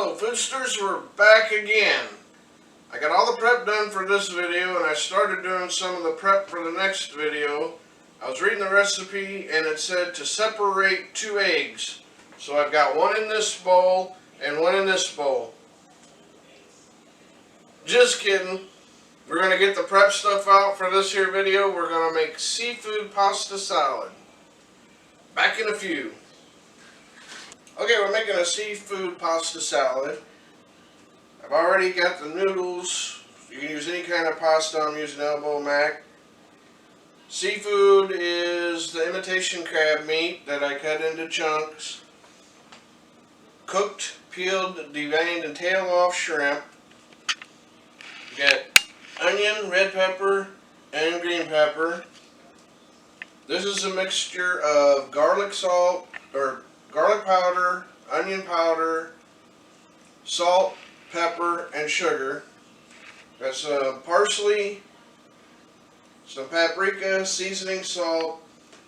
Hello Foodsters, we're back again. I got all the prep done for this video and I started doing some of the prep for the next video. I was reading the recipe and it said to separate 2 eggs. So I've got one in this bowl and one in this bowl. Just kidding. We're going to get the prep stuff out for this here video. We're going to make seafood pasta salad. Back in a few. Okay, we're making a seafood pasta salad. I've already got the noodles. You can use any kind of pasta. I'm using elbow mac. Seafood is the imitation crab meat that I cut into chunks. Cooked, peeled, deveined, and tail off shrimp. We got onion, red pepper, and green pepper. This is a mixture of garlic salt, or garlic powder, onion powder, salt, pepper, and sugar. Got some parsley, some paprika, seasoning salt,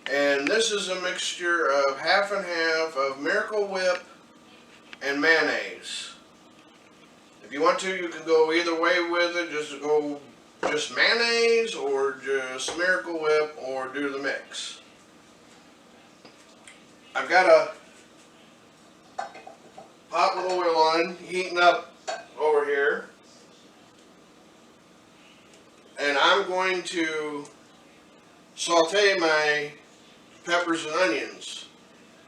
and this is a mixture of half and half of Miracle Whip and mayonnaise. If you want to, you can go either way with it. Just mayonnaise or just Miracle Whip or do the mix. I've got a pot with oil on, heating up over here. And I'm going to saute my peppers and onions.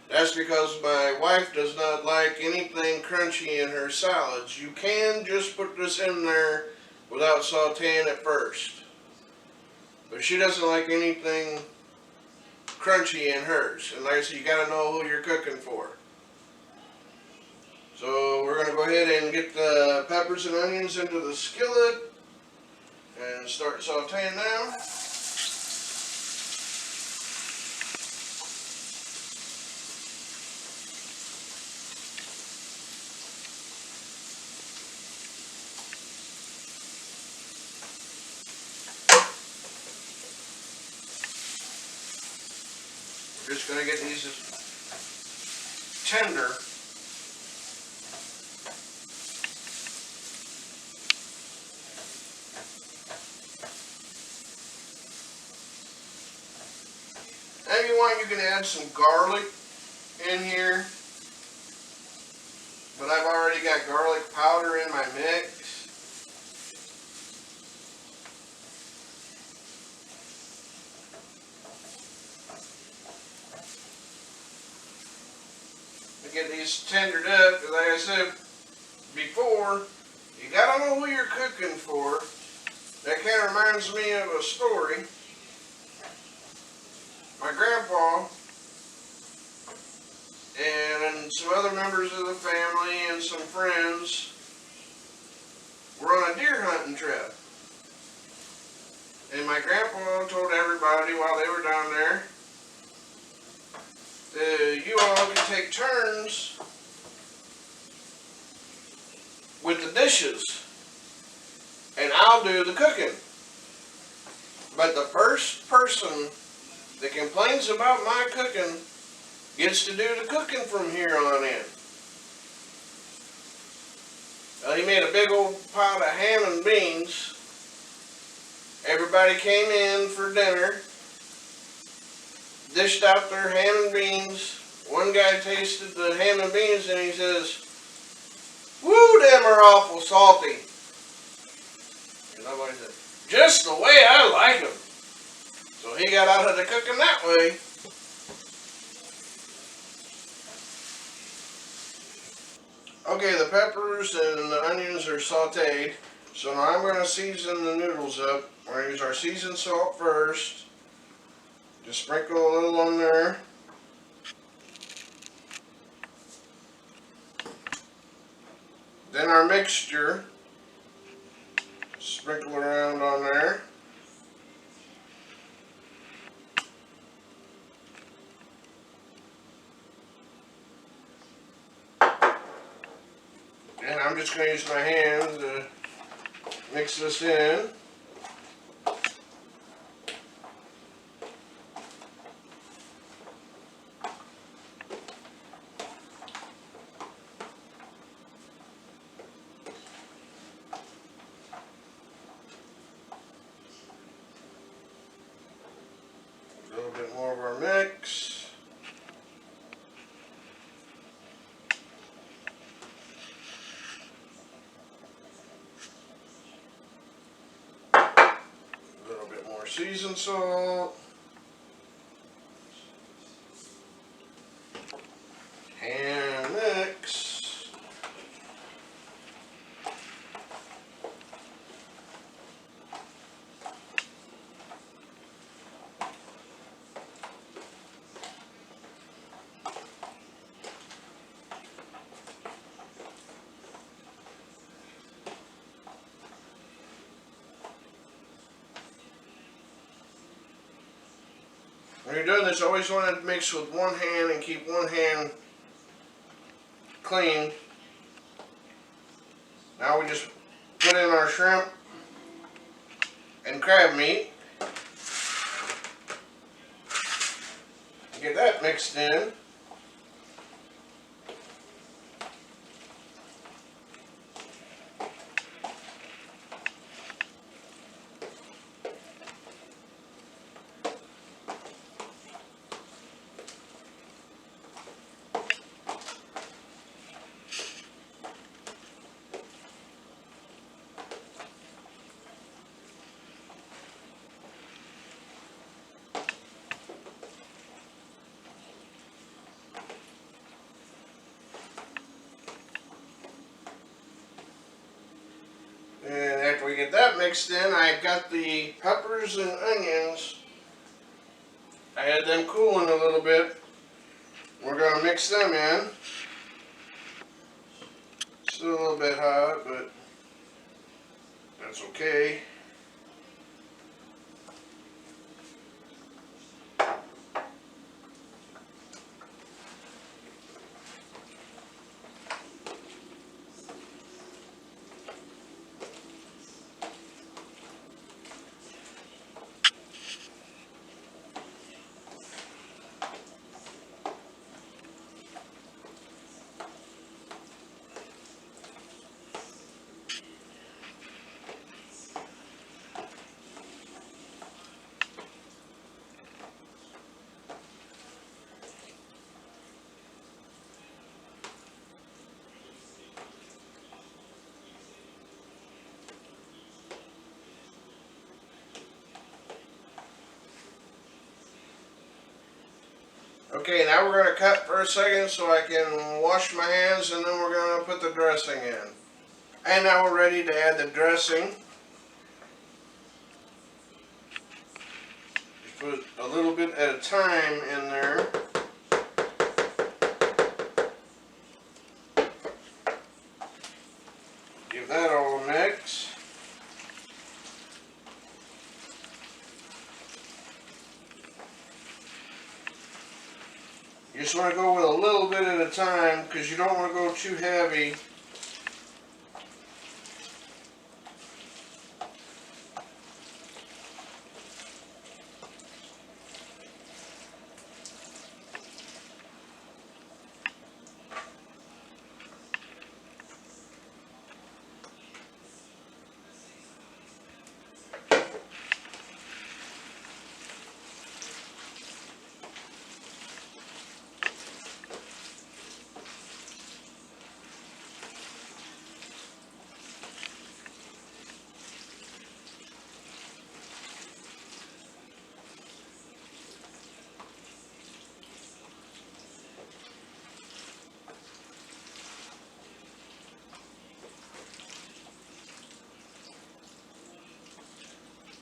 That's because my wife does not like anything crunchy in her salads. You can just put this in there without sauteing it first. But she doesn't like anything crunchy in hers. And like I said, you gotta know who you're cooking for. So we're gonna go ahead and get the peppers and onions into the skillet and start sauteing now. We're just going to get these tender. If you want, you can add some garlic in here. But I've already got garlic powder in my mix. Get these tendered up, because like I said before, you gotta know who you're cooking for. That kind of reminds me of a story. My grandpa and some other members of the family and some friends were on a deer hunting trip. And my grandpa told everybody while they were down there, you all can take turns with the dishes and I'll do the cooking. But the first person that complains about my cooking gets to do the cooking from here on in. Well, he made a big old pot of ham and beans. Everybody came in for dinner, dished out their ham and beans. One guy tasted the ham and beans and he says, "Woo, them are awful salty." And nobody said, "Just the way I like them." So he got out of the cooking that way. Okay, the peppers and the onions are sauteed. So now I'm going to season the noodles up. We're going to use our seasoned salt first. Just sprinkle a little on there. Then our mixture. Sprinkle around on there. And I'm just going to use my hands to mix this in. seasoned salt, and mix. When you're doing this, always want to mix with one hand and keep one hand clean. Now we just put in our shrimp and crab meat. Get that mixed in. And after we get that mixed in, I've got the peppers and onions. I had them cooling a little bit. We're going to mix them in. Still a little bit hot, but that's okay. Okay, now we're going to cut for a second so I can wash my hands, and then we're going to put the dressing in. And now we're ready to add the dressing. Just put a little bit at a time in there. Give that all a mix. You just want to go with a little bit at a time because you don't want to go too heavy.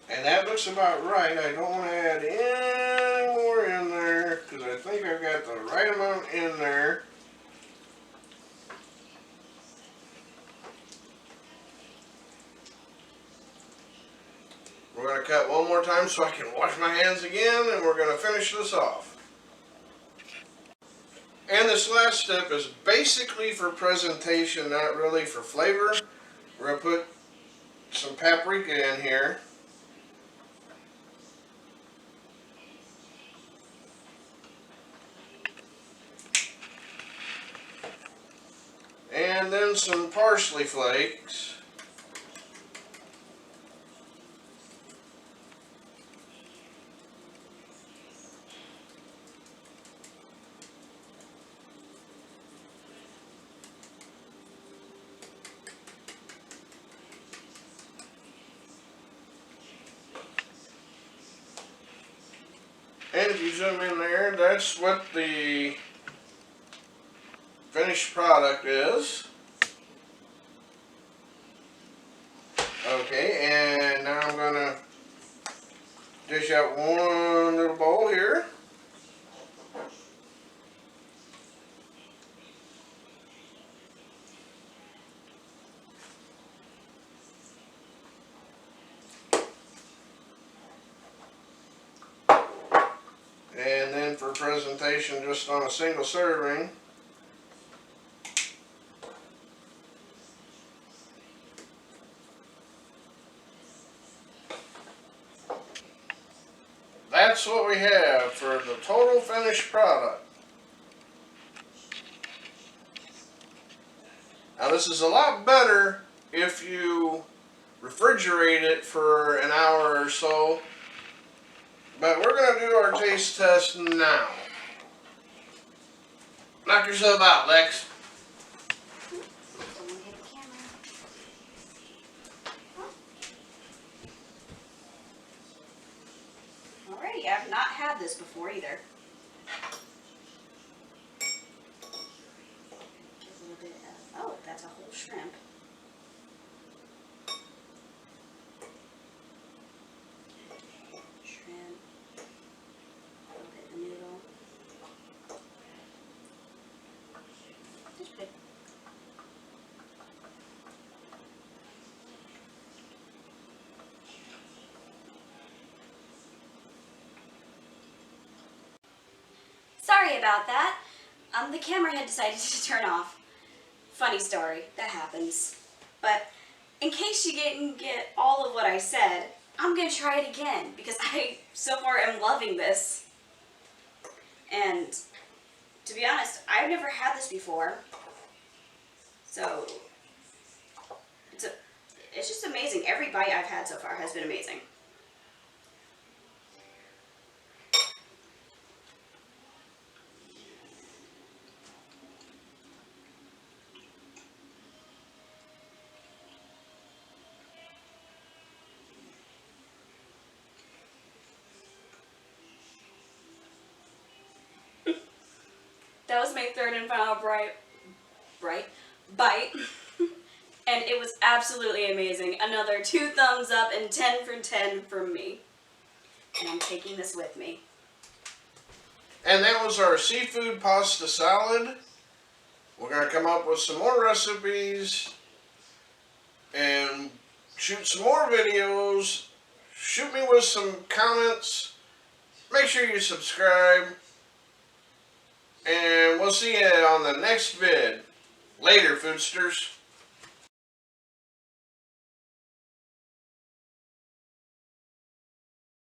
And that looks about right. I don't want to add any more in there because I think I've got the right amount in there. We're going to cut one more time so I can wash my hands again, and we're going to finish this off. And this last step is basically for presentation, not really for flavor. We're going to put some paprika in here. And then some parsley flakes. And if you zoom in there, that's what the finished product is. Okay, and now I'm going to dish out one little bowl here. And then for presentation, just on a single serving, that's what we have for the total finished product. Now this is a lot better if you refrigerate it for an hour or so, but we're going to do our taste test now. Knock yourself out, Lex. Alrighty, I've not had this before either. Get a little bit of, oh, that's a whole shrimp. Shrimp. A little bit of the noodle. That's good. Sorry about that. The camera had decided to turn off. Funny story, that happens. But in case you didn't get all of what I said, I'm going to try it again because I so far am loving this. And to be honest, I've never had this before. So it's just amazing. Every bite I've had so far has been amazing. That was my third and final bite. And it was absolutely amazing. Another 2 thumbs up and 10 for 10 from me. And I'm taking this with me. And that was our seafood pasta salad. We're going to come up with some more recipes and shoot some more videos. Shoot me with some comments. Make sure you subscribe. And we'll see you on the next vid. Later, Foodsters.